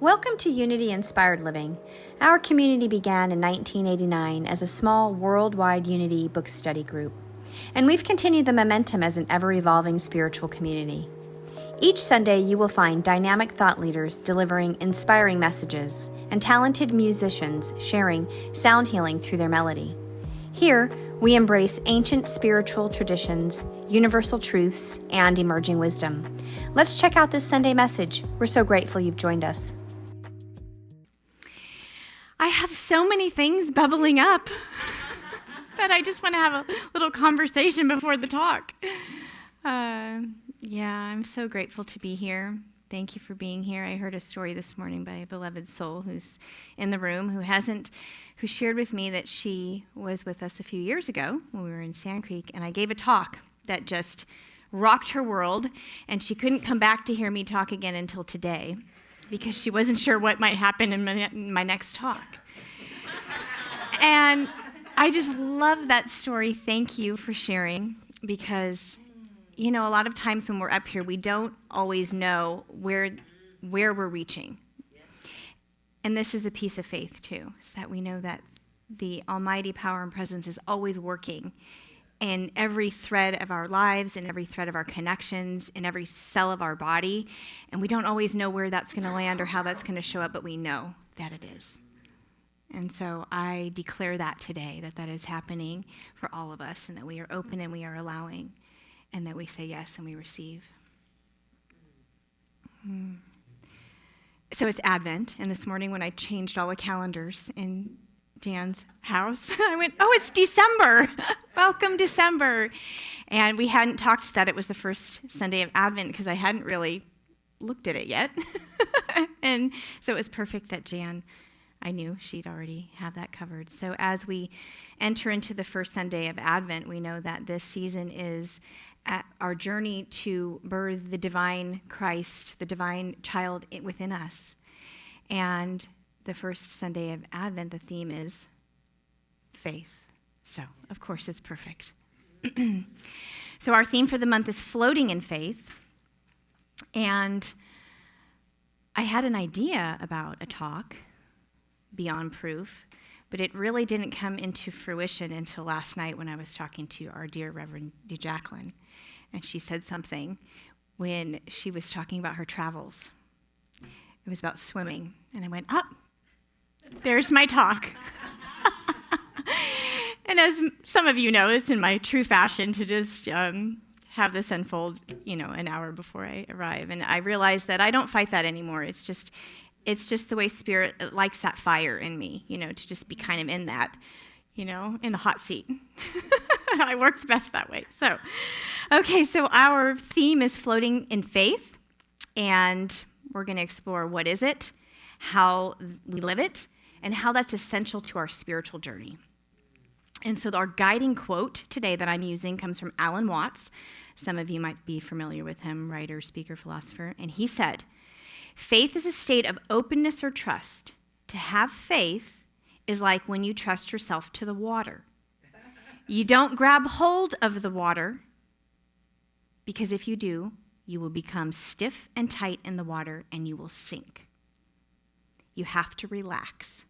Welcome to Unity Inspired Living. Our community began in 1989 as a small worldwide Unity book study group, and we've continued the momentum as an ever-evolving spiritual community. Each Sunday, you will find dynamic thought leaders delivering inspiring messages and talented musicians sharing sound healing through their melody. Here, we embrace ancient spiritual traditions, universal truths, and emerging wisdom. Let's check out this Sunday message. We're so grateful you've joined us. I have so many things bubbling up that I just want to have a little conversation before the talk. I'm so grateful to be here. Thank you for being here. I heard a story this morning by a beloved soul who's in the room who shared with me that she was with us a few years ago when we were in Sand Creek, and I gave a talk that just rocked her world, and she couldn't come back to hear me talk again until today because she wasn't sure what might happen in my next talk. And I just love that story. Thank you for sharing, because a lot of times when we're up here, we don't always know where we're reaching. And this is a piece of faith, too, so that we know that the almighty power and presence is always working in every thread of our lives, in every thread of our connections, in every cell of our body. And we don't always know where that's going to land or how that's going to show up, but we know that it is. And so I declare that today, that is happening for all of us, and that we are open and we are allowing, and that we say yes and we receive. So it's Advent, and this morning when I changed all the calendars in Jan's house, I went, oh, it's December. Welcome, December. And we hadn't talked that it was the first Sunday of Advent because I hadn't really looked at it yet. And so it was perfect that Jan, I knew she'd already have that covered. So as we enter into the first Sunday of Advent, we know that this season is our journey to birth the divine Christ, the divine child within us. And the first Sunday of Advent, the theme is faith. So, of course, it's perfect. So our theme for the month is floating in faith. And I had an idea about a talk, Beyond Proof, but it really didn't come into fruition until last night when I was talking to our dear Reverend Jacqueline. And she said something when she was talking about her travels. It was about swimming. And I went, there's my talk. And as some of you know, it's in my true fashion to just have this unfold, an hour before I arrive. And I realized that I don't fight that anymore. It's just the way Spirit likes that fire in me, to just be kind of in that, in the hot seat. I work the best that way. So our theme is floating in faith, and we're going to explore what is it, how we live it, and how that's essential to our spiritual journey. And so our guiding quote today that I'm using comes from Alan Watts. Some of you might be familiar with him, writer, speaker, philosopher. And he said, "Faith is a state of openness or trust. To have faith is like when you trust yourself to the water. You don't grab hold of the water, because if you do, you will become stiff and tight in the water and you will sink. You have to relax.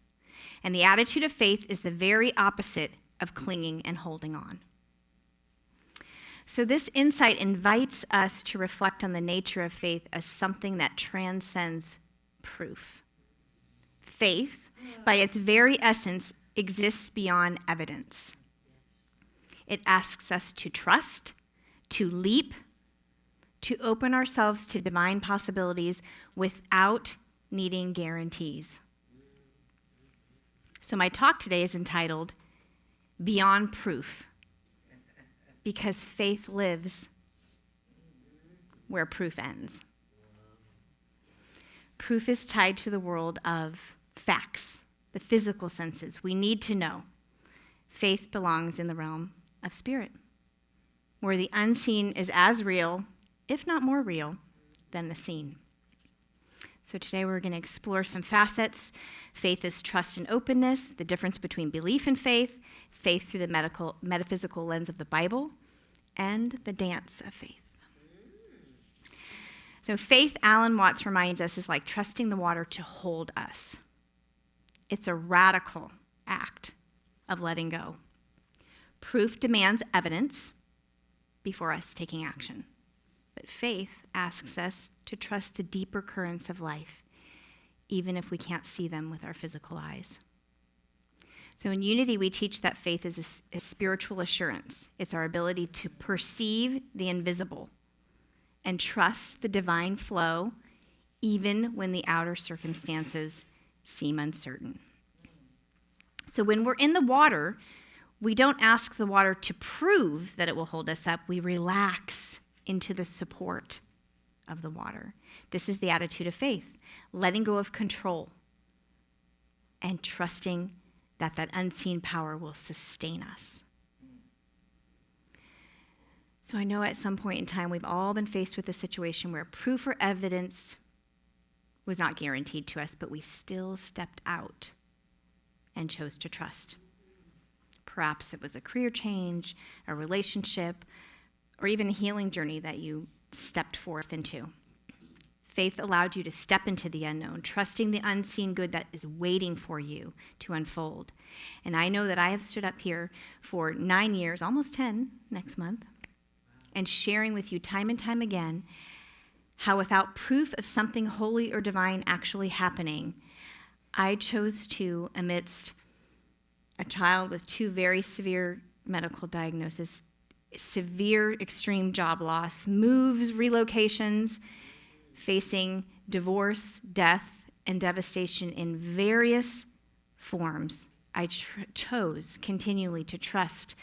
And the attitude of faith is the very opposite of clinging and holding on." So this insight invites us to reflect on the nature of faith as something that transcends proof. Faith, by its very essence, exists beyond evidence. It asks us to trust, to leap, to open ourselves to divine possibilities without needing guarantees. So my talk today is entitled Beyond Proof, because faith lives where proof ends. Proof is tied to the world of facts, the physical senses. We need to know. Faith belongs in the realm of spirit, where the unseen is as real, if not more real, than the seen. So today we're going to explore some facets. Faith is trust and openness, the difference between belief and faith, faith through the metaphysical lens of the Bible, and the dance of faith. So faith, Alan Watts reminds us, is like trusting the water to hold us. It's a radical act of letting go. Proof demands evidence before us taking action. But faith asks us to trust the deeper currents of life, even if we can't see them with our physical eyes. So in Unity, we teach that faith is a spiritual assurance. It's our ability to perceive the invisible and trust the divine flow, even when the outer circumstances seem uncertain. So when we're in the water, we don't ask the water to prove that it will hold us up. We relax into the support of the water. This is the attitude of faith, letting go of control and trusting that that unseen power will sustain us. So I know at some point in time we've all been faced with a situation where proof or evidence was not guaranteed to us, but we still stepped out and chose to trust. Perhaps it was a career change, a relationship, or even a healing journey that you stepped forth into. Faith allowed you to step into the unknown, trusting the unseen good that is waiting for you to unfold. And I know that I have stood up here for 9 years, almost 10 next month, and sharing with you time and time again how without proof of something holy or divine actually happening, I chose to, amidst a child with 2 very severe medical diagnoses, severe extreme job loss, moves, relocations, facing divorce, death, and devastation in various forms, I chose continually to trust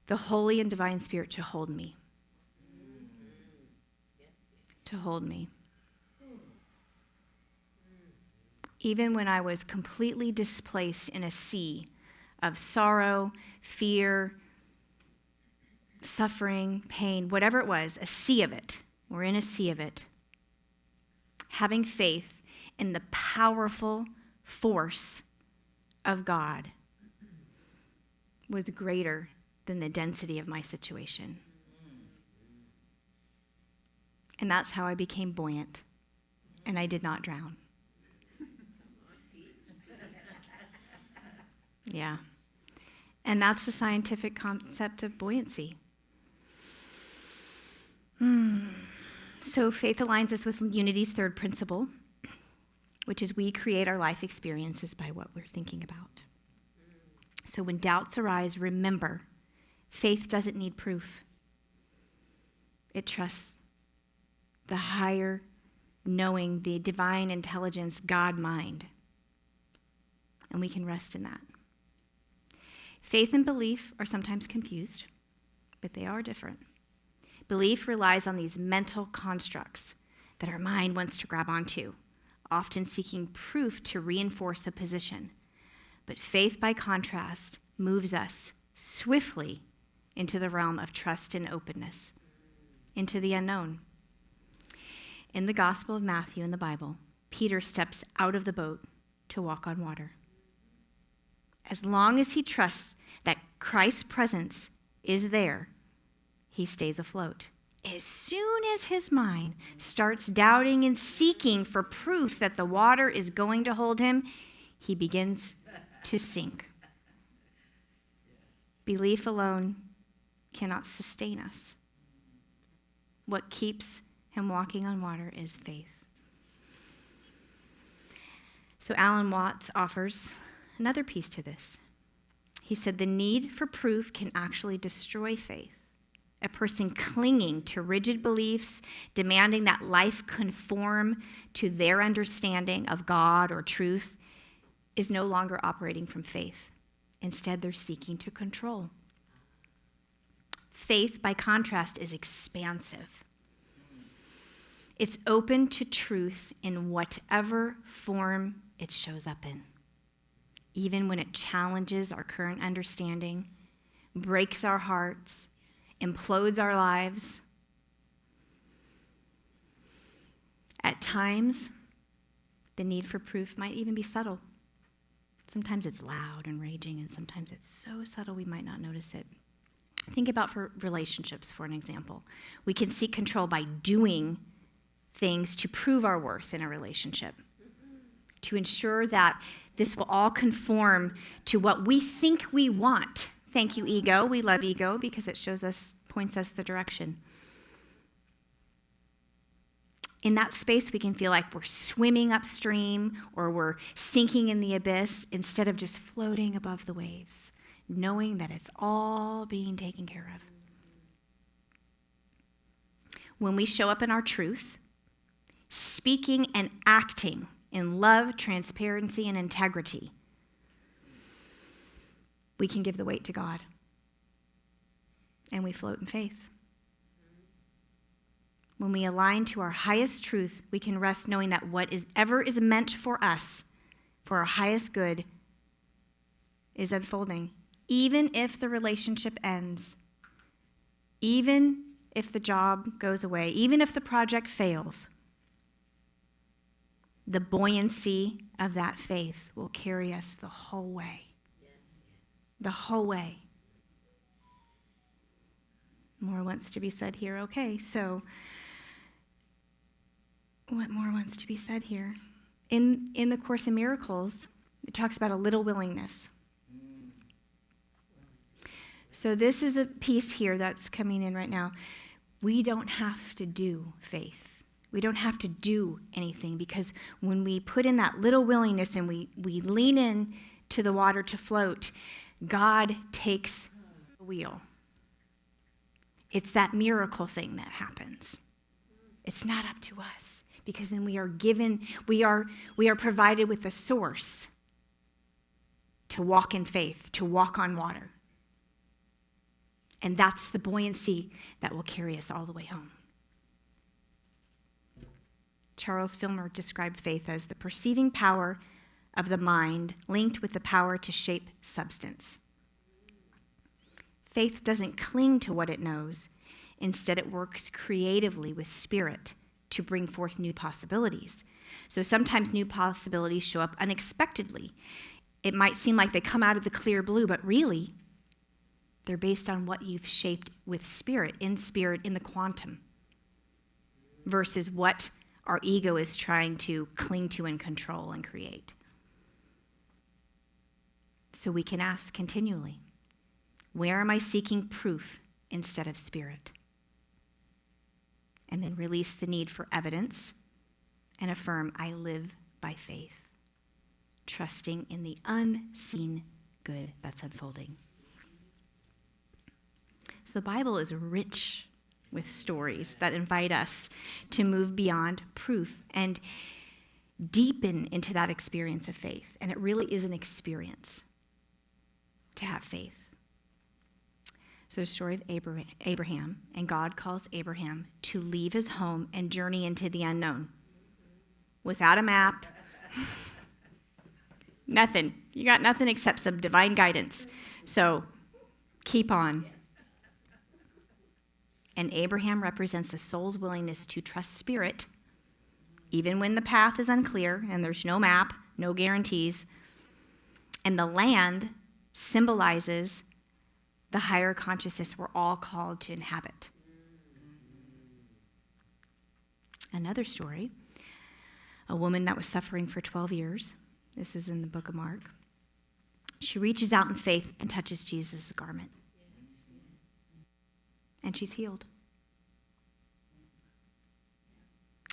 the Holy and Divine Spirit to hold me. To hold me. Even when I was completely displaced in a sea of sorrow, fear, suffering, pain, whatever it was, a sea of it. We're in a sea of it. Having faith in the powerful force of God was greater than the density of my situation. And that's how I became buoyant, and I did not drown. Yeah. And that's the scientific concept of buoyancy. So faith aligns us with Unity's third principle, which is we create our life experiences by what we're thinking about. So when doubts arise, remember, faith doesn't need proof. It trusts the higher knowing, the divine intelligence, God mind. And we can rest in that. Faith and belief are sometimes confused, but they are different. Belief relies on these mental constructs that our mind wants to grab onto, often seeking proof to reinforce a position. But faith, by contrast, moves us swiftly into the realm of trust and openness, into the unknown. In the Gospel of Matthew in the Bible, Peter steps out of the boat to walk on water. As long as he trusts that Christ's presence is there, he stays afloat. As soon as his mind starts doubting and seeking for proof that the water is going to hold him, he begins to sink. Belief alone cannot sustain us. What keeps him walking on water is faith. So Alan Watts offers another piece to this. He said the need for proof can actually destroy faith. A person clinging to rigid beliefs, demanding that life conform to their understanding of God or truth, is no longer operating from faith. Instead, they're seeking to control. Faith, by contrast, is expansive. It's open to truth in whatever form it shows up in, even when it challenges our current understanding, breaks our hearts, implodes our lives. At times, the need for proof might even be subtle. Sometimes it's loud and raging, and sometimes it's so subtle we might not notice it. Think about for relationships, for an example. We can seek control by doing things to prove our worth in a relationship, to ensure that this will all conform to what we think we want. Thank you, ego. We love ego because it points us the direction. In that space, we can feel like we're swimming upstream or we're sinking in the abyss instead of just floating above the waves, knowing that it's all being taken care of. When we show up in our truth, speaking and acting in love, transparency, and integrity, we can give the weight to God, and we float in faith. When we align to our highest truth, we can rest knowing that whatever is meant for us, for our highest good, is unfolding. Even if the relationship ends, even if the job goes away, even if the project fails, the buoyancy of that faith will carry us the whole way. The whole way. More wants to be said here. Okay, so what more wants to be said here? In the Course in Miracles, it talks about a little willingness. So this is a piece here that's coming in right now. We don't have to do faith. We don't have to do anything, because when we put in that little willingness and we lean in to the water to float, God takes the wheel. It's that miracle thing that happens. It's not up to us, because then we are provided with a source to walk in faith, to walk on water. And that's the buoyancy that will carry us all the way home. Charles Filmer described faith as the perceiving power of the mind linked with the power to shape substance. Faith doesn't cling to what it knows. Instead, it works creatively with spirit to bring forth new possibilities. So sometimes new possibilities show up unexpectedly. It might seem like they come out of the clear blue, but really, they're based on what you've shaped with spirit, in the quantum, versus what our ego is trying to cling to and control and create. So we can ask continually, where am I seeking proof instead of spirit? And then release the need for evidence and affirm, I live by faith, trusting in the unseen good that's unfolding. So the Bible is rich with stories that invite us to move beyond proof and deepen into that experience of faith. And it really is an experience to have faith. So the story of Abraham, and God calls Abraham to leave his home and journey into the unknown. Without a map, nothing. You got nothing except some divine guidance. So keep on. And Abraham represents the soul's willingness to trust spirit, even when the path is unclear and there's no map, no guarantees. And the land symbolizes the higher consciousness we're all called to inhabit. Another story, a woman that was suffering for 12 years. This is in the book of Mark. She reaches out in faith and touches Jesus' garment. And she's healed.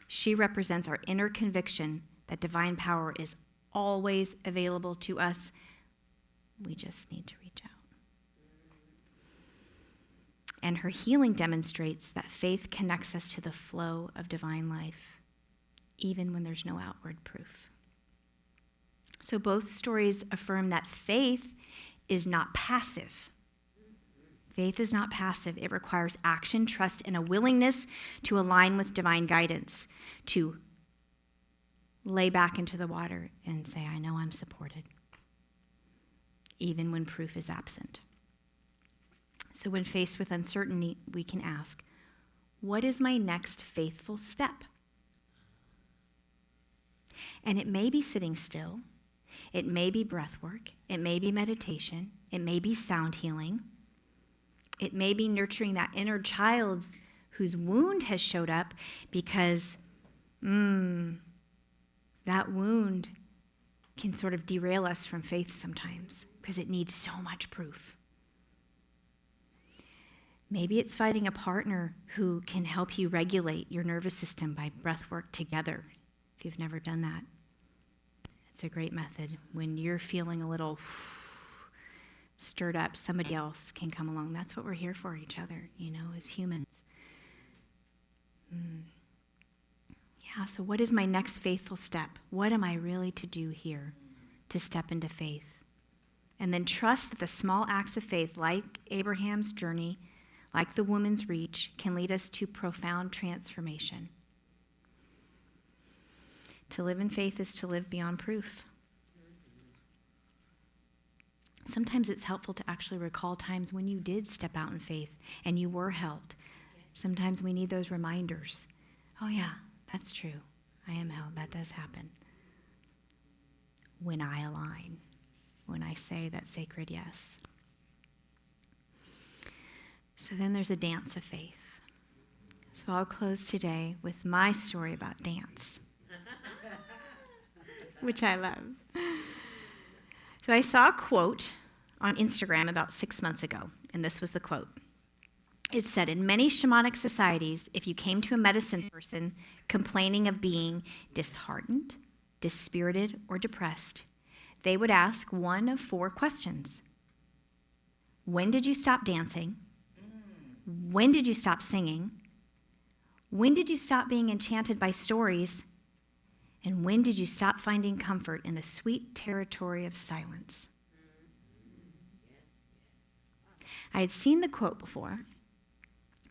She represents our inner conviction that divine power is always available to us. We just need to reach out. And her healing demonstrates that faith connects us to the flow of divine life, even when there's no outward proof. So both stories affirm that faith is not passive. Faith is not passive. It requires action, trust, and a willingness to align with divine guidance, to lay back into the water and say, I know I'm supported, even when proof is absent. So when faced with uncertainty, we can ask, what is my next faithful step? And it may be sitting still. It may be breath work. It may be meditation. It may be sound healing. It may be nurturing that inner child whose wound has showed up because That wound can sort of derail us from faith sometimes because it needs so much proof. Maybe it's finding a partner who can help you regulate your nervous system by breath work together, if you've never done that. It's a great method. When you're feeling a little stirred up, somebody else can come along. That's what we're here for, each other, as humans. Yeah, so what is my next faithful step? What am I really to do here to step into faith? And then trust that the small acts of faith, like Abraham's journey, like the woman's reach, can lead us to profound transformation. To live in faith is to live beyond proof. Sometimes it's helpful to actually recall times when you did step out in faith and you were held. Sometimes we need those reminders. Oh yeah, that's true. I am held. That does happen. When I align, when I say that sacred yes. So then there's a dance of faith. So I'll close today with my story about dance, which I love. So I saw a quote on Instagram about 6 months ago, and this was the quote. It said, in many shamanic societies, if you came to a medicine person complaining of being disheartened, dispirited, or depressed, they would ask one of 4 questions. When did you stop dancing? When did you stop singing? When did you stop being enchanted by stories? And when did you stop finding comfort in the sweet territory of silence? I had seen the quote before,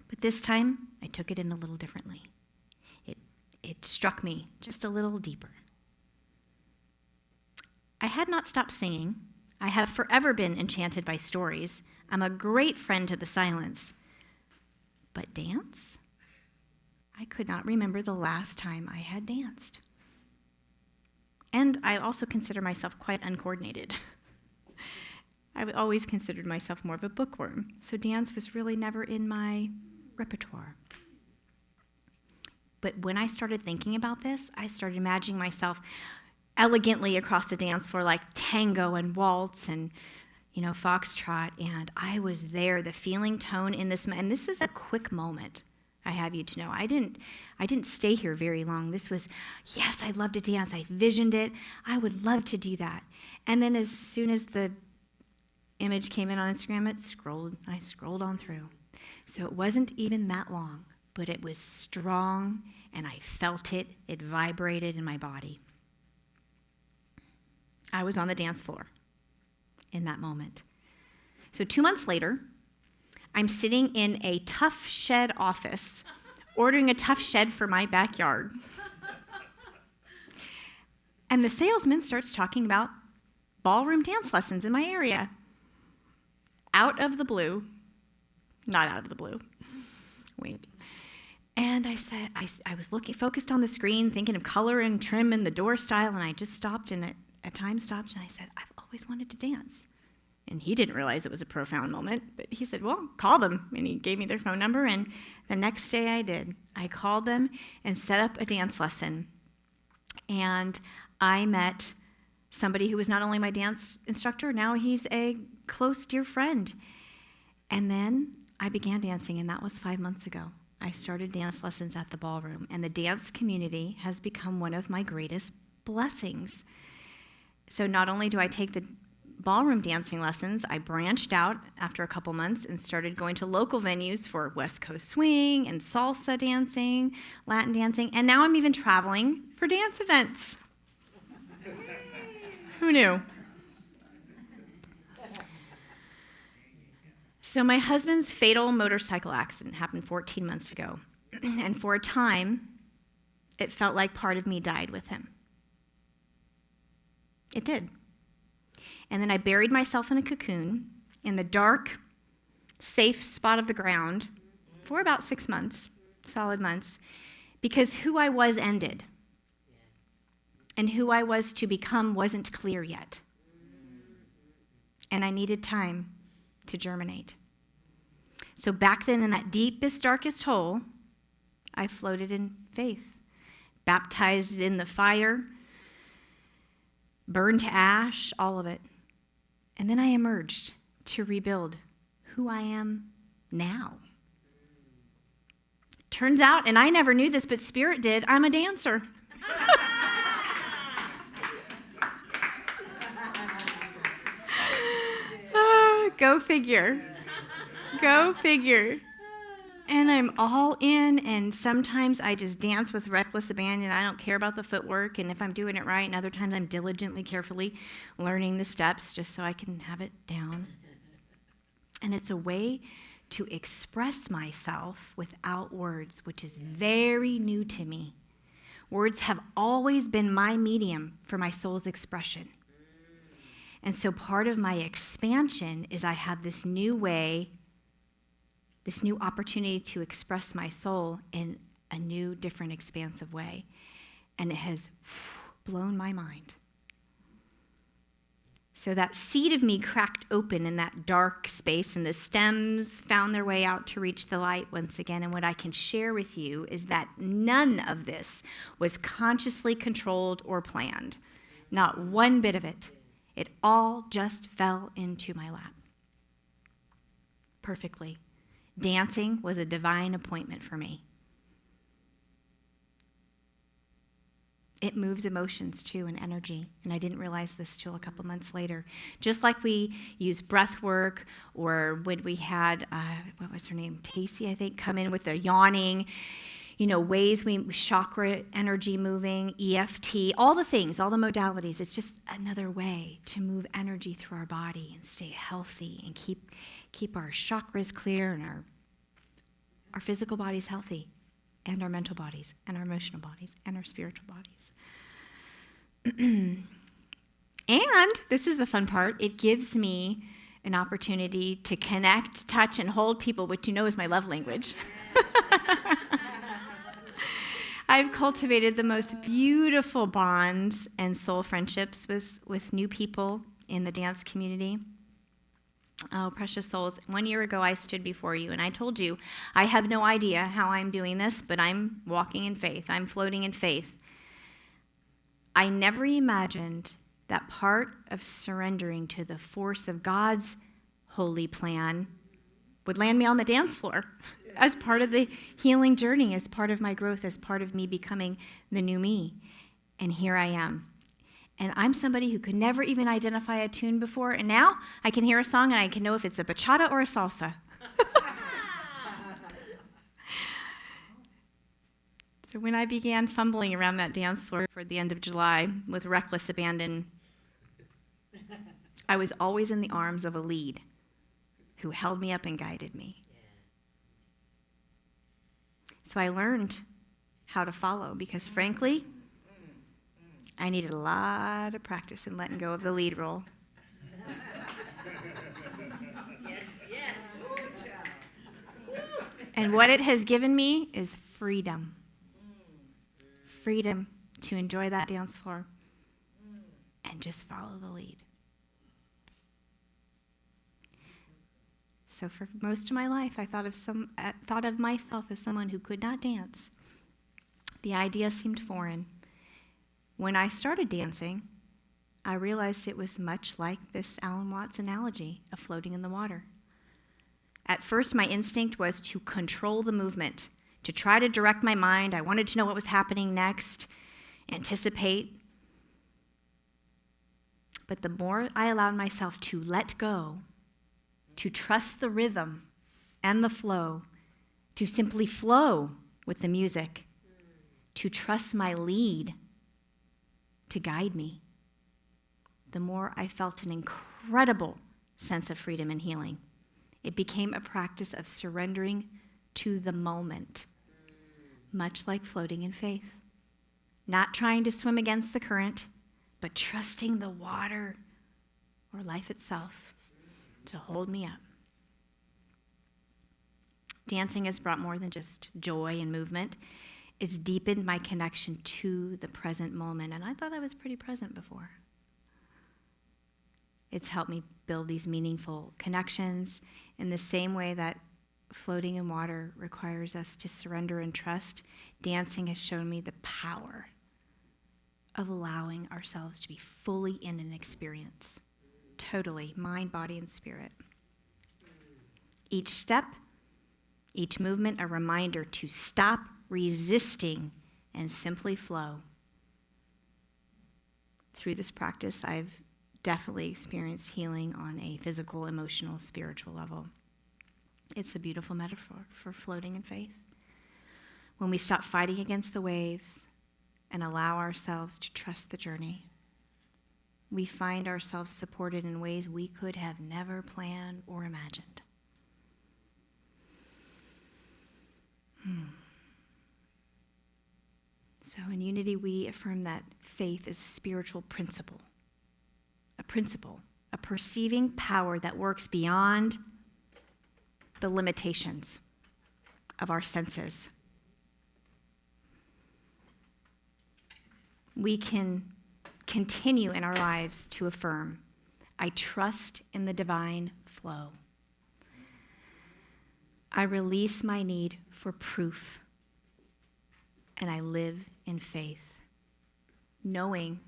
but this time I took it in a little differently. It struck me just a little deeper. I had not stopped singing. I have forever been enchanted by stories. I'm a great friend to the silence. But dance? I could not remember the last time I had danced. And I also consider myself quite uncoordinated. I've always considered myself more of a bookworm, so dance was really never in my repertoire. But when I started thinking about this, I started imagining myself elegantly across the dance floor like tango and waltz and foxtrot, and I was there, the feeling tone in this, and this is a quick moment, I have you to know. I didn't stay here very long. This was, yes, I'd love to dance. I visioned it. I would love to do that. And then as soon as the image came in on Instagram, I scrolled on through. So it wasn't even that long, but it was strong, and I felt it. It vibrated in my body. I was on the dance floor in that moment. So 2 months later, I'm sitting in a Tough Shed office, ordering a Tough Shed for my backyard. And the salesman starts talking about ballroom dance lessons in my area. Out of the blue, not out of the blue, wink. And I said, I was focused on the screen, thinking of color and trim and the door style, and I just stopped, and at times stopped, and I said, I've always wanted to dance. And he didn't realize it was a profound moment, but he said, well, call them. And he gave me their phone number, and the next day I did. I called them and set up a dance lesson. And I met somebody who was not only my dance instructor, now he's a close, dear friend. And then I began dancing, and that was 5 months ago. I started dance lessons at the ballroom, and the dance community has become one of my greatest blessings. So not only do I take the ballroom dancing lessons, I branched out after a couple months and started going to local venues for West Coast swing and salsa dancing, Latin dancing, and now I'm even traveling for dance events. Who knew? So my husband's fatal motorcycle accident happened 14 months ago, and for a time, it felt like part of me died with him. It did. And then I buried myself in a cocoon in the dark, safe spot of the ground for about 6 months, solid months, because who I was ended. And who I was to become wasn't clear yet. And I needed time to germinate. So back then, in that deepest, darkest hole, I floated in faith, baptized in the fire, burned to ash, all of it. And then I emerged to rebuild who I am now. Turns out, and I never knew this, but Spirit did, I'm a dancer. Go figure. Go figure. And I'm all in, and sometimes I just dance with reckless abandon. I don't care about the footwork, and if I'm doing it right, and other times I'm diligently, carefully learning the steps just so I can have it down. And it's a way to express myself without words, which is very new to me. Words have always been my medium for my soul's expression. And so part of my expansion is I have this new way, this new opportunity to express my soul in a new, different, expansive way. And it has blown my mind. So that seed of me cracked open in that dark space, and the stems found their way out to reach the light once again. And what I can share with you is that none of this was consciously controlled or planned. Not one bit of it. It all just fell into my lap. Perfectly. Dancing was a divine appointment for me. It moves emotions too and energy, and I didn't realize this till a couple months later. Just like we use breath work, or when we had, what was her name, Tacey, I think, come in with the yawning, ways we chakra energy moving, EFT, all the things, all the modalities. It's just another way to move energy through our body and stay healthy and keep our chakras clear and our physical bodies healthy, and our mental bodies, and our emotional bodies, and our spiritual bodies. And this is the fun part. It gives me an opportunity to connect, touch, and hold people, which is my love language. I've cultivated the most beautiful bonds and soul friendships with new people in the dance community. Oh, precious souls, 1 year ago I stood before you and I told you, I have no idea how I'm doing this, but I'm walking in faith. I'm floating in faith. I never imagined that part of surrendering to the force of God's holy plan would land me on the dance floor as part of the healing journey, as part of my growth, as part of me becoming the new me. And here I am. And I'm somebody who could never even identify a tune before, and now I can hear a song and I can know if it's a bachata or a salsa. So when I began fumbling around that dance floor for the end of July with reckless abandon, I was always in the arms of a lead who held me up and guided me. So I learned how to follow because, frankly, I needed a lot of practice in letting go of the lead role. Yes. And what it has given me is freedom. Freedom to enjoy that dance floor and just follow the lead. So for most of my life, I thought of myself as someone who could not dance. The idea seemed foreign. When I started dancing, I realized it was much like this Alan Watts analogy of floating in the water. At first, my instinct was to control the movement, to try to direct my mind. I wanted to know what was happening next, anticipate. But the more I allowed myself to let go, to trust the rhythm and the flow, to simply flow with the music, to trust my lead to guide me, the more I felt an incredible sense of freedom and healing. It became a practice of surrendering to the moment, much like floating in faith. Not trying to swim against the current, but trusting the water or life itself to hold me up. Dancing has brought more than just joy and movement. It's deepened my connection to the present moment, and I thought I was pretty present before. It's helped me build these meaningful connections in the same way that floating in water requires us to surrender and trust, dancing has shown me the power of allowing ourselves to be fully in an experience, totally, mind, body, and spirit. Each step, each movement, a reminder to stop resisting and simply flow. Through this practice, I've definitely experienced healing on a physical, emotional, spiritual level. It's a beautiful metaphor for floating in faith. When we stop fighting against the waves and allow ourselves to trust the journey, we find ourselves supported in ways we could have never planned or imagined. So in Unity, we affirm that faith is a spiritual principle, a perceiving power that works beyond the limitations of our senses. We can continue in our lives to affirm, I trust in the divine flow. I release my need for proof, and I live in faith, knowing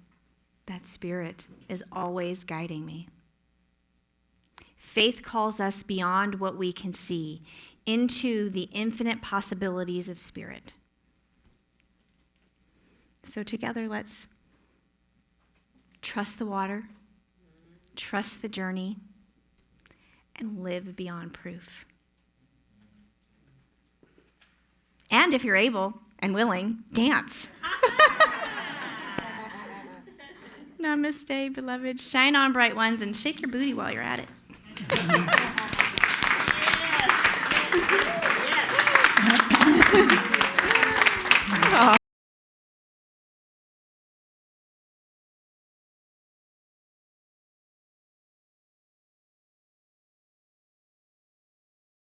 that Spirit is always guiding me. Faith calls us beyond what we can see, into the infinite possibilities of Spirit. So together, let's trust the water, trust the journey, and live beyond proof. And if you're able and willing, dance. Namaste, beloved. Shine on, bright ones, and shake your booty while you're at it. Yes.